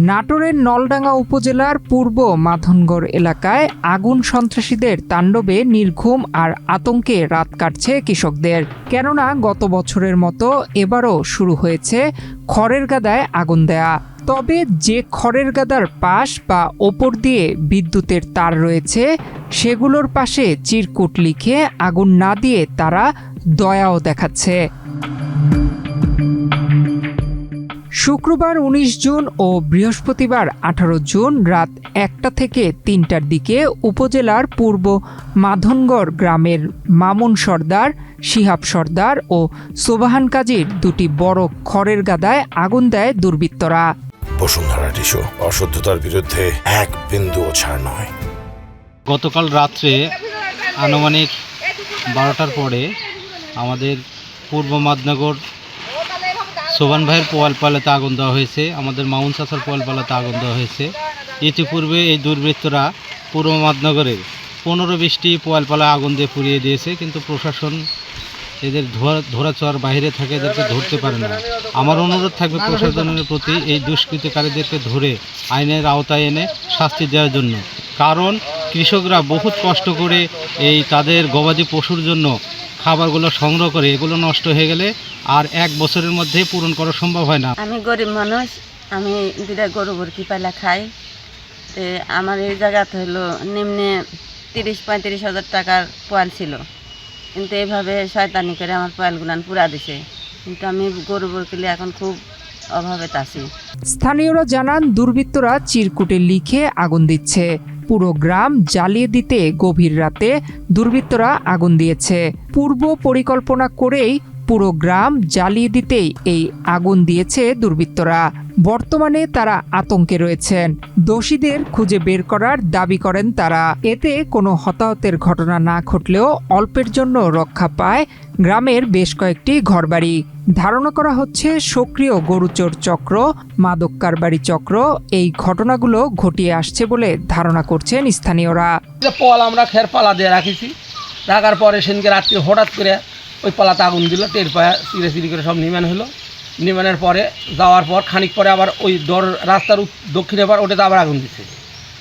নাটোরের নলডাঙ্গা উপজেলার পূর্ব মাধনগড় এলাকায় আগুন সন্ত্রাসীদের তাণ্ডবে নির্ঘুম আর আতঙ্কে রাত কাটছে কৃষকদের। কেননা গত বছরের মতো এবারও শুরু হয়েছে খড়ের গাদায় আগুন দেয়া। তবে যে খড়ের গাদার পাশ বা ওপর দিয়ে বিদ্যুতের তার রয়েছে সেগুলোর পাশে চিরকুট লিখে আগুন না দিয়ে তারা দয়াও দেখাচ্ছে। শুক্রবার ১৯ জুন ও বৃহস্পতিবার ১৮ জুন রাত ১টা থেকে ৩টার দিকে উপজেলার পূর্ব মাধনগড় গ্রামের মামুন সর্দার, শিহাব সর্দার ও সোবাহান কাজীর দুটি বড় খড়ের গাদায় আগুন দেয় দুর্বৃত্তরা। বসুন্ধরা টিস্যু অশুদ্ধতার বিরুদ্ধে এক বিন্দুও ছাড় নয়। গতকাল রাত্রে আনুমানিক ১২টার পরে আমাদের পূর্ব মাধনগর সোবান ভাইয়ের পোয়ালপালাতে আগুন দেওয়া হয়েছে, আমাদের মামুন চাচার পোয়ালপালাতে আগুন দেওয়া হয়েছে। ইতিপূর্বে এই দুর্বৃত্তরা পূর্ব মাধনগরের ১৫-২০টি পোয়ালপালায় আগুন দিয়ে পুড়িয়ে দিয়েছে, কিন্তু প্রশাসন এদের ধরাছোঁয়ার বাইরে থাকে, এদেরকে ধরতে পারে না। আমার অনুরোধ থাকবে প্রশাসনের প্রতি এই দুষ্কৃতকারীদেরকে ধরে আইনের আওতায় এনে শাস্তি দেওয়ার জন্য। কারণ কৃষকরা বহুত কষ্ট করে এই তাদের গবাদি পশুর জন্য খাবারগুলো সংগ্রহ করে, এগুলো নষ্ট হয়ে গেলে আর ১ বছরের মধ্যে পূরণ করা সম্ভব হয় না। আমি গরিব মানুষ, আমি দুটা গরু ভর্তি পাইলা খাই। আমার এই জায়গাতে হলো নিম্নে ৩০-৩৫ হাজার টাকার পোয়াল ছিল, কিন্তু এইভাবে শয়তানি করে আমার পোয়ালগুলান পুরা দিছে। কিন্তু আমি গরু ভর্তি এখন খুব অভাবে আছি। স্থানীয়রা জানান দুর্বৃত্তরা চিরকুটে লিখে আগুন দিচ্ছে। পুরো গ্রাম জ্বালিয়ে দিতে গভীর রাতে দুর্বৃত্তরা আগুন দিয়েছে। পূর্ব পরিকল্পনা করেই পুরো গ্রাম জ্বালিয়ে দিতেই এই আগুন দিয়েছে দুর্বৃত্তরা। বর্তমানে তারা আতঙ্কে রয়েছেন। দোষীদের খুঁজে বের করার দাবি করেন তারা। এতে কোনো হতাহতের ঘটনা না ঘটলেও অল্পের জন্য রক্ষা পায় গ্রামের বেশ কয়েকটি ঘরবাড়ি। ধারণা করা হচ্ছে সক্রিয় গরুচোর চক্র, মাদক কারবারি চক্র এই ঘটনাগুলো ঘটিয়ে আসছে বলে ধারণা করছেন স্থানীয়রা। পল আমরা খের পালা দিয়ে রাখিছি, রাখার পরে সেদিনকে রাত্রে হঠাৎ করে ওই পালাতে আগুন দিল, টের পায়া চিড়ে করে সব নির্মাণ হলো। নির্মাণের পরে যাওয়ার পর খানিক পরে আবার ওই রাস্তার দক্ষিণে পর ওটাতে আবার আগুন দিচ্ছে,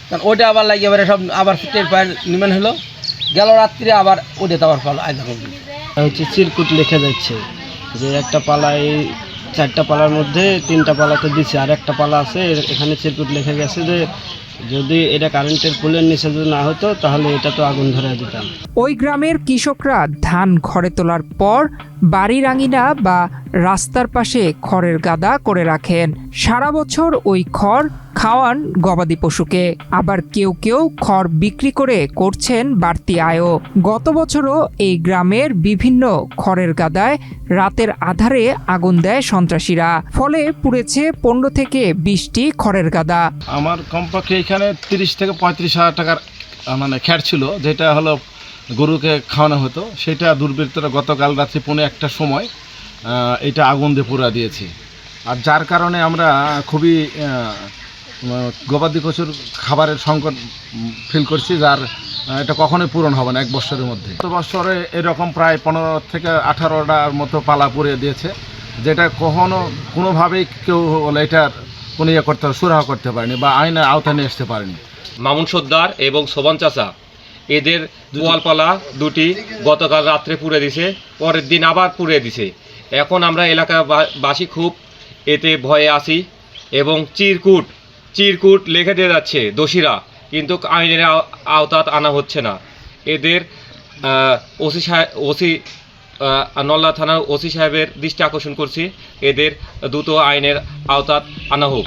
কারণ ওইটা আবার লাগিয়ে এবারে সব আবার টের পায়ে নির্মাণ হলো। গেল রাত্রে আবার ওটাতে আবার পালা আগুন দিচ্ছে। হচ্ছে চিরকুট লিখে যাচ্ছে যে একটা পালায় 4টা পালার মধ্যে 3টা পালাতে দিচ্ছে, আর একটা পালা আছে এখানে চিরকুট লিখে গেছে যে যদি এটা কারেন্টের পোলের নিচে যদি না হতো তাহলে এটা তো আগুন ধরে দিতাম। ওই গ্রামের কৃষকরা ধান ঘরে তোলার পর বাড়ির আঙিনা বা রাস্তার পাশে খড়ের গাদা করে রাখেন। সারা বছর ওই খড় খাওয়ান গবাদি পশুকে, আবার কেউ কেউ খড় বিক্রি করে করছেন বাড়তি আয়ও। গত বছরও এই গ্রামের বিভিন্ন খড়ের গাদায় রাতের আধারে আগুন দেয় সন্ত্রাসীরা, ফলে পুড়েছে 15 থেকে 20টি খড়ের গাদা। আমার কমপক্ষে এখানে 30 থেকে 35 হাজার টাকার মানে খ্যাট ছিল, যেটা হলো গরুকে খাওয়ানো হতো। সেটা দুর্বৃত্তরা গতকাল রাত্রি 1:15টার সময় এটা আগুন দিয়ে পুরা দিয়েছে। আর যার কারণে আমরা খুবই গবাদি পশুর খাবারের সংকট ফিল করছি, যার এটা কখনোই পূরণ হবে না 1 বছরের মধ্যে। গত বছরে এরকম প্রায় 15 থেকে 18টার মতো পালা পুড়িয়ে দিয়েছে, যেটা কোনোভাবেই কেউ এটার কোনো ইয়ে করতে সুরাহা করতে পারেনি বা আইনের আওতায় নিয়ে আসতে পারেনি। মামুন সর্দার এবং সোবান চাচা এদের পোয়ালপালা দুটি গতকাল রাত্রে পুড়ে দিছে, পরের দিন আবার পুড়ে দিছে। এখন আমরা এলাকাবাসী খুব এতে ভয়ে আছি এবং চিরকুট লিখে দিয়ে যাচ্ছে দোষীরা, কিন্তু আইনের আওতাত আনা হচ্ছে না। এদের ওসি নল্লা থানার ওসি সাহেবের দৃষ্টি আকর্ষণ করছি, এদের দ্রুত আইনের আওতাত আনা হোক।